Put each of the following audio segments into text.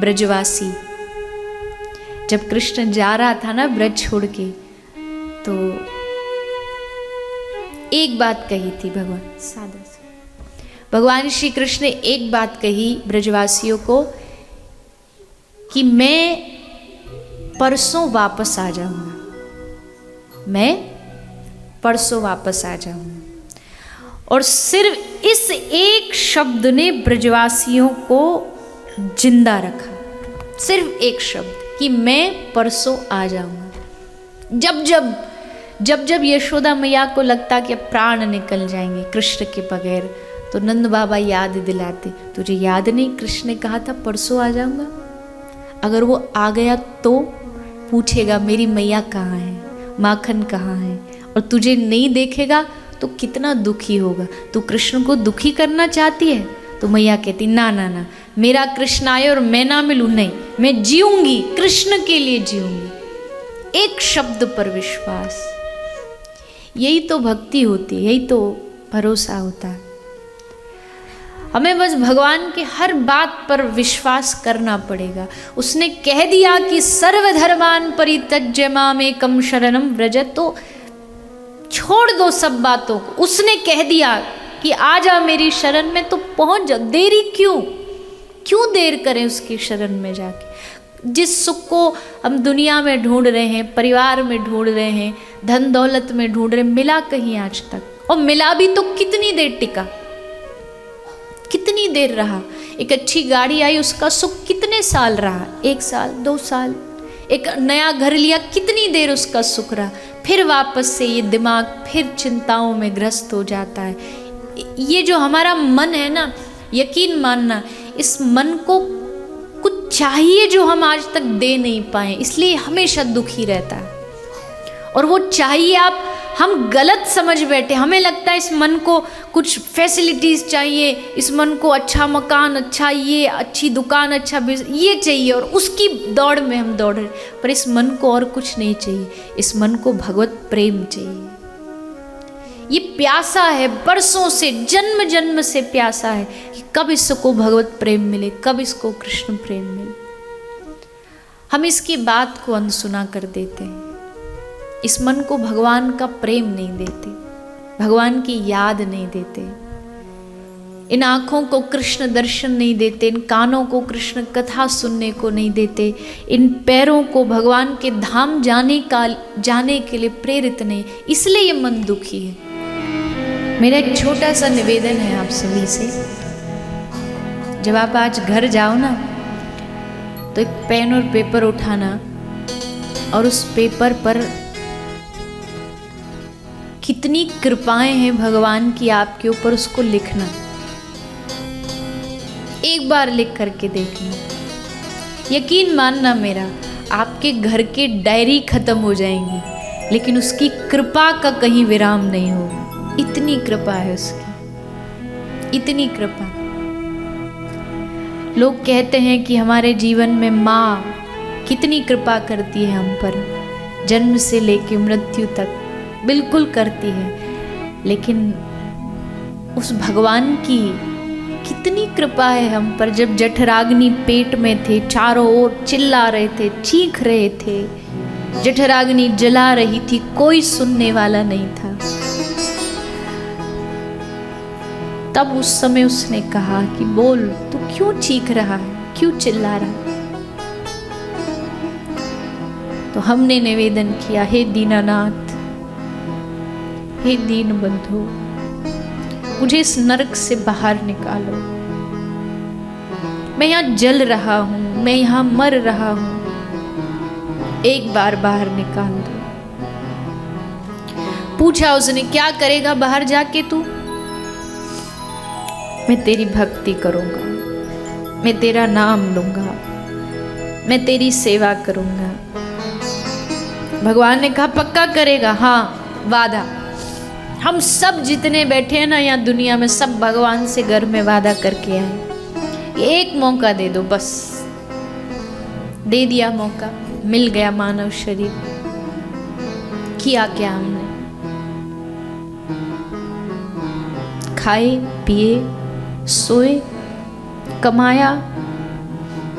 ब्रजवासी, जब कृष्ण जा रहा था ना ब्रज छोड़ के, तो एक बात कही थी भगवान श्री कृष्ण ने एक बात कही ब्रजवासियों को कि मैं परसों वापस आ जाऊंगा, मैं परसों वापस आ जाऊंगा। और सिर्फ इस एक शब्द ने ब्रजवासियों को जिंदा रखा, सिर्फ एक शब्द कि मैं परसों आ जाऊंगा। जब जब यशोदा मैया को लगता कि प्राण निकल जाएंगे कृष्ण के बगैर, तो नंद बाबा याद दिलाते, तुझे याद नहीं कृष्ण ने कहा था परसों आ जाऊंगा। अगर वो आ गया तो पूछेगा मेरी मैया कहाँ है, माखन कहाँ है, और तुझे नहीं देखेगा तो कितना दुखी होगा। तू कृष्ण को दुखी करना चाहती है? तो मैया कहती ना ना ना, मेरा कृष्ण आए और मैं ना मिलूं, नहीं, मैं जीऊंगी, कृष्ण के लिए जीऊंगी। एक शब्द पर विश्वास, यही तो भक्ति होती है, यही तो भरोसा होता है। हमें बस भगवान के हर बात पर विश्वास करना पड़ेगा। उसने कह दिया कि सर्वधर्मान परित्यज्य मामेकं शरणं व्रज, तो छोड़ दो सब बातों को। उसने कह दिया कि आ जा मेरी शरण में, तो पहुंच जा। देरी क्यों देर करें उसकी शरण में जाके? जिस सुख को हम दुनिया में ढूंढ रहे हैं, परिवार में ढूंढ रहे हैं, धन दौलत में ढूंढ रहे हैं, मिला कहीं आज तक? और मिला भी तो कितनी देर टिका, कितनी देर रहा? एक अच्छी गाड़ी आई, उसका सुख कितने साल रहा? 1 साल, 2 साल। एक नया घर लिया, कितनी देर उसका सुख रहा? फिर वापस से ये दिमाग फिर चिंताओं में ग्रस्त हो जाता है। ये जो हमारा मन है ना, यकीन मानना, इस मन को कुछ चाहिए जो हम आज तक दे नहीं पाए, इसलिए हमेशा दुखी रहता है। और वो चाहिए हम गलत समझ बैठे। हमें लगता है इस मन को कुछ फैसिलिटीज़ चाहिए, इस मन को अच्छा मकान, अच्छा ये, अच्छी दुकान, अच्छा बिजनेस, ये चाहिए, और उसकी दौड़ में हम दौड़ रहे। पर इस मन को और कुछ नहीं चाहिए, इस मन को भगवत प्रेम चाहिए। ये प्यासा है, बरसों से, जन्म जन्म से प्यासा है कि कब इसको भगवत प्रेम मिले, कब इसको कृष्ण प्रेम मिले। हम इसकी बात को अनसुना कर देते हैं। इस मन को भगवान का प्रेम नहीं देते, भगवान की याद नहीं देते। इन आँखों को कृष्ण दर्शन नहीं देते, इन कानों को कृष्ण कथा सुनने को नहीं देते, इन पैरों को भगवान के धाम जाने के लिए प्रेरित नहीं, इसलिए ये मन दुखी है। मेरा एक छोटा सा निवेदन है आप सभी से, जब आप आज घर जाओ ना, तो एक पेन और पेपर उठाना और उस पेपर पर कितनी कृपाएं हैं भगवान की आपके ऊपर, उसको लिखना। एक बार लिख करके देखना, यकीन मानना मेरा, आपके घर के डायरी खत्म हो जाएंगी, लेकिन उसकी कृपा का कहीं विराम नहीं होगा। इतनी कृपा है उसकी, इतनी कृपा। लोग कहते हैं कि हमारे जीवन में माँ कितनी कृपा करती है हम पर, जन्म से लेके मृत्यु तक बिल्कुल करती है, लेकिन उस भगवान की कितनी कृपा है हम पर। जब जठराग्नि पेट में थे, चारों ओर चिल्ला रहे थे, चीख रहे थे, जठराग्नि जला रही थी, कोई सुनने वाला नहीं था, तब उस समय उसने कहा कि बोल, तू क्यों चीख रहा है, क्यों चिल्ला रहा है? तो हमने निवेदन किया, हे दीनानाथ, हे दीन बंधु, मुझे इस नरक से बाहर निकालो। मैं यहाँ जल रहा हूँ, मैं यहाँ मर रहा हूँ, एक बार बाहर निकाल दो। पूछा उसने, क्या करेगा बाहर जाके तू? मैं तेरी भक्ति करूँगा, मैं तेरा नाम लूँगा, मैं तेरी सेवा करूँगा। भगवान ने कहा, पक्का करेगा? हाँ, वादा। हम सब जितने बैठे हैं ना यहाँ दुनिया में, सब भगवान से घर में वादा करके आए, एक मौका दे दो बस। दे दिया मौका, मिल गया मानव शरीर। किया क्या हमने? खाए, पिए, सोए, कमाया,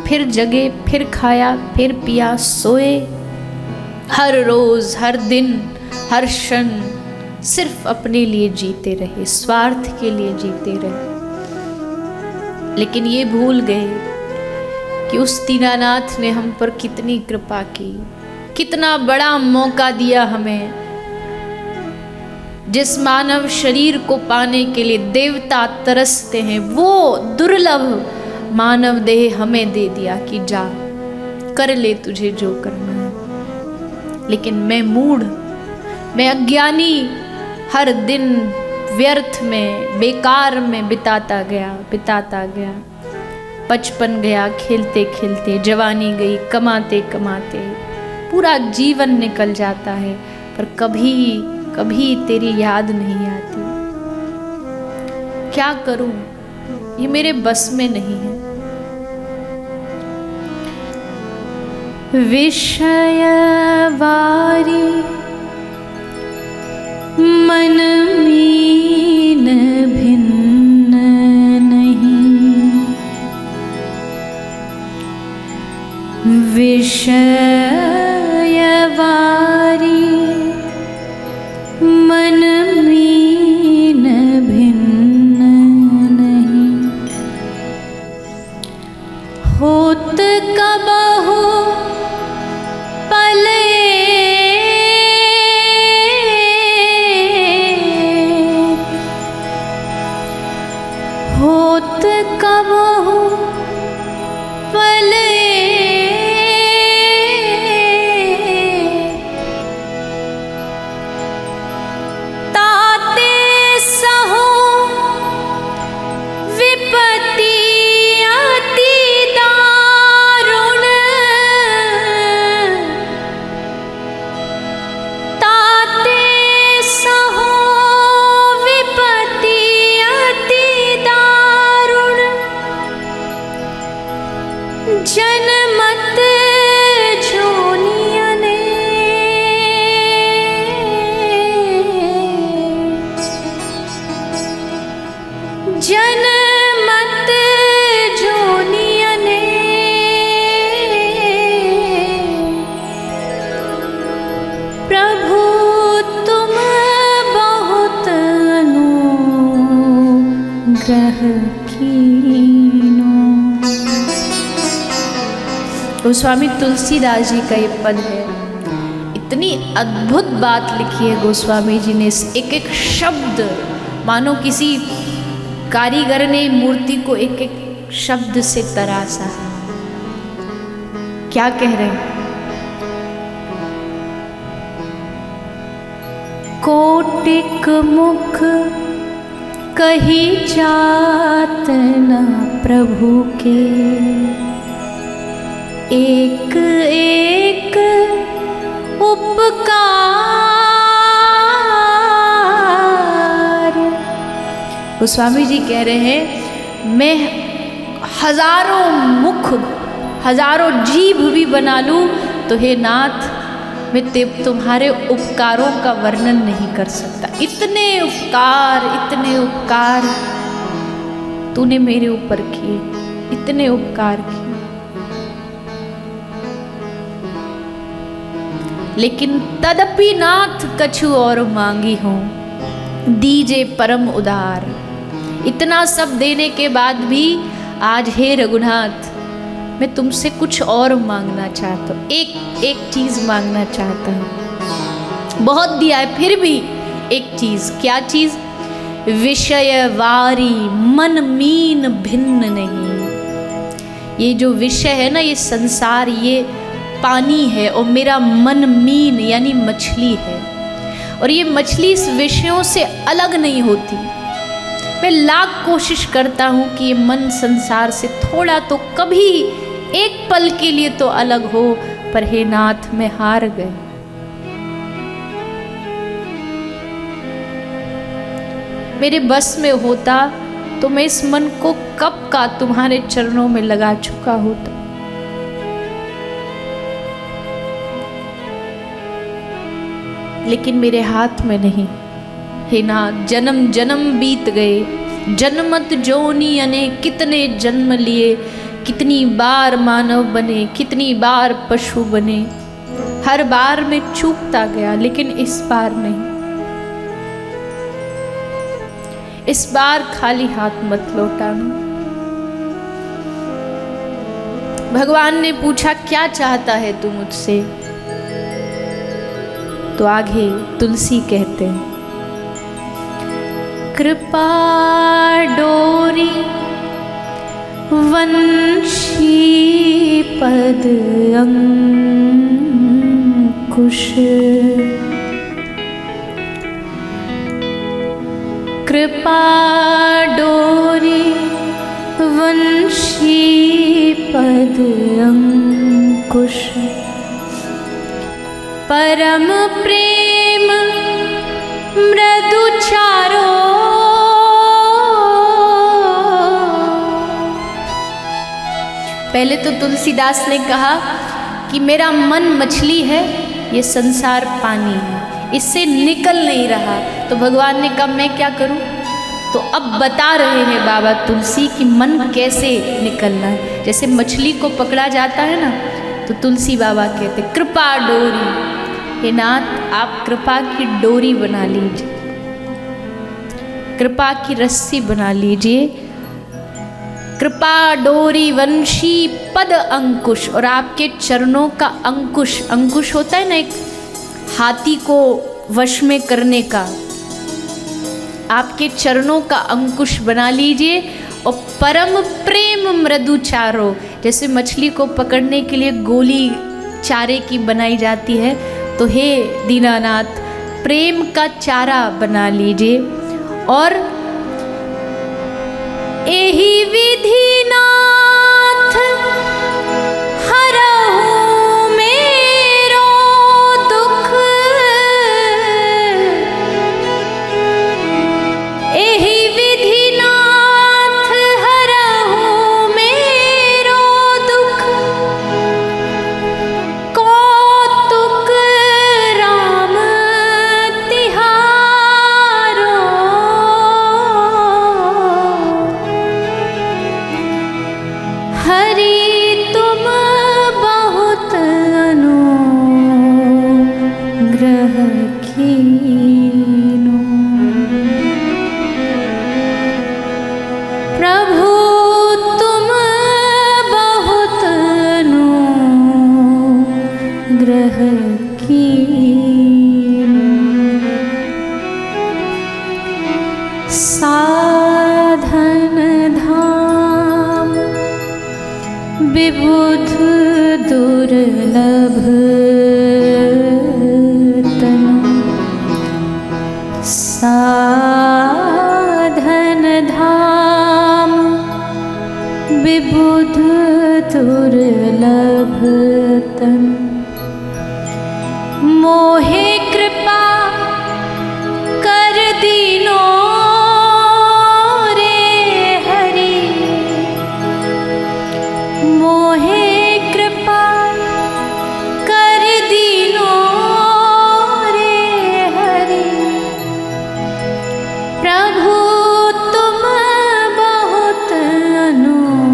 फिर जगे, फिर खाया, फिर पिया, सोए। हर रोज, हर दिन, हर क्षण सिर्फ अपने लिए जीते रहे, स्वार्थ के लिए जीते रहे। लेकिन ये भूल गए कि उस दीनानाथ ने हम पर कितनी कृपा की, कितना बड़ा मौका दिया हमें। जिस मानव शरीर को पाने के लिए देवता तरसते हैं, वो दुर्लभ मानव देह हमें दे दिया कि जा कर ले तुझे जो करना है। लेकिन मैं मूढ़, मैं अज्ञानी हर दिन व्यर्थ में, बेकार में बिताता गया। बचपन गया खेलते खेलते, जवानी गई कमाते कमाते, पूरा जीवन निकल जाता है, पर कभी तेरी याद नहीं आती। क्या करूं, ये मेरे बस में नहीं है। विषय वारी मन मीन भिन्न नहीं, विषय वारी मन मीन भिन्न नहीं। होत कबहु पले होत कबहु पले ताते सहो विपत्ति अति दारुण, ताते सहो विपत्ति अति दारुण, जनमत जोनियने जनमत जोनियने, प्रभु तुम बहुत अनुग्रह कीनो। गोस्वामी तुलसीदास जी का ये पद है। इतनी अद्भुत बात लिखी है गोस्वामी जी ने। एक एक शब्द मानो किसी कारीगर ने मूर्ति को एक एक शब्द से तराशा है। क्या कह रहे हैं? कोटिक मुख कही जात न प्रभु के, एक एक उपकार। गोस्वामी जी कह रहे हैं, मैं हजारों मुख, हजारों जीभ भी बना लूं तो हे नाथ, मैं तुम्हारे उपकारों का वर्णन नहीं कर सकता। इतने उपकार तूने मेरे ऊपर किए, इतने उपकार किए। लेकिन तदपि नाथ कछु और मांगी हूं, दीजे परम उदार। इतना सब देने के बाद भी आज हे रघुनाथ, मैं तुमसे कुछ और मांगना चाहता हूँ। एक चीज मांगना चाहता हूँ। बहुत दिया है, फिर भी एक चीज। क्या चीज? विषय वारी मन मीन भिन्न नहीं। ये जो विषय है ना, ये संसार, ये पानी है और मेरा मन मीन यानी मछली है। और ये मछली इस विषयों से अलग नहीं होती। मैं लाख कोशिश करता हूँ कि ये मन संसार से थोड़ा तो कभी एक पल के लिए तो अलग हो, पर हे नाथ मैं हार गए। मेरे बस में होता तो मैं इस मन को कब का तुम्हारे चरणों में लगा चुका होता। लेकिन मेरे हाथ में नहीं। हे नाथ, जन्म जन्म बीत गए, जन्मत जोनी अने कितने जन्म लिए, कितनी बार मानव बने, कितनी बार पशु बने, हर बार में चूकता गया, लेकिन इस बार नहीं। इस बार खाली हाथ मत लौटाना। भगवान ने पूछा क्या चाहता है तू मुझसे? तो आगे तुलसी कहते हैं, कृपा डोरी वंशी पद अंकुश, कृपा डोरी वंशी पद अंकुश, परम प्रेम मृदु चारो, पहले तो तुलसीदास ने कहा कि मेरा मन मछली है, ये संसार पानी है, इससे निकल नहीं रहा। तो भगवान ने कहा मैं क्या करूं? तो अब बता रहे हैं बाबा तुलसी कि मन कैसे निकलना है। जैसे मछली को पकड़ा जाता है ना, तो तुलसी बाबा कहते कृपा डोरी, हे नाथ आप कृपा की डोरी बना लीजिए, कृपा की रस्सी बना लीजिए, कृपा डोरी वंशी पद अंकुश, और आपके चरणों का अंकुश, अंकुश होता है ना एक हाथी को वश में करने का, आपके चरणों का अंकुश बना लीजिए। और परम प्रेम मृदु चारो, जैसे मछली को पकड़ने के लिए गोली चारे की बनाई जाती है, तो हे दीनानाथ प्रेम का चारा बना लीजिए। और एही विधि नाथ हरहु मेरो दुख, एही विधि नाथ हरहु मेरो दुख, कौतुक राम तिहारो, हरि तुम बहुत अनुग्रह कीनो, प्रभु तुम बहुत अनुग्रह कीनो, साधन धाम विबुध दुर्लभ तनु, साधन धाम विबुध दुर्लभ तनु, मोहे कृपा कर दीनो रे हरि, मोहे कृपा कर दीनो रे हरि, प्रभु तुम बहुत अनुग्रह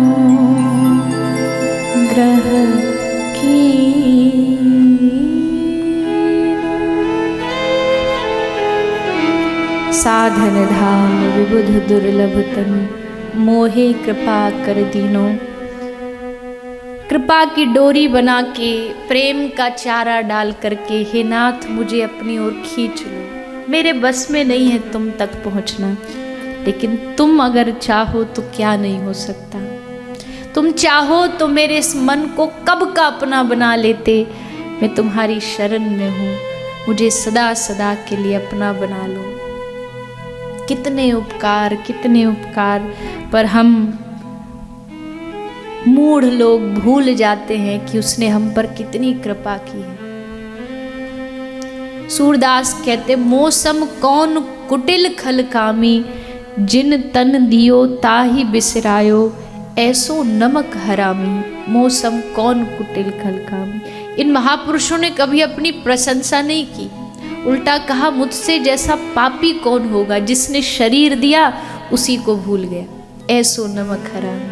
कीनो, साधन धाम विबुध दुर्लभ तनु, मोहे कृपा कर दीनो। कृपा की डोरी बना के, प्रेम का चारा डाल करके, हे नाथ मुझे अपनी ओर खींच लो। मेरे बस में नहीं है तुम तक पहुंचना, लेकिन तुम अगर चाहो तो क्या नहीं हो सकता। तुम चाहो तो मेरे इस मन को कब का अपना बना लेते। मैं तुम्हारी शरण में हूँ, मुझे सदा सदा के लिए अपना बना लो। कितने उपकार, कितने उपकार, पर हम मूढ़ लोग भूल जाते हैं कि उसने हम पर कितनी कृपा की है। सूरदास कहते मौसम कौन कुटिल खल कामी, जिन तन दियो ताही बिसरायो, ऐसो नमक हरामी। मौसम कौन कुटिल खल कामी। इन महापुरुषों ने कभी अपनी प्रशंसा नहीं की, उल्टा कहा मुझसे जैसा पापी कौन होगा, जिसने शरीर दिया उसी को भूल गया। ऐसो नमक हरामी।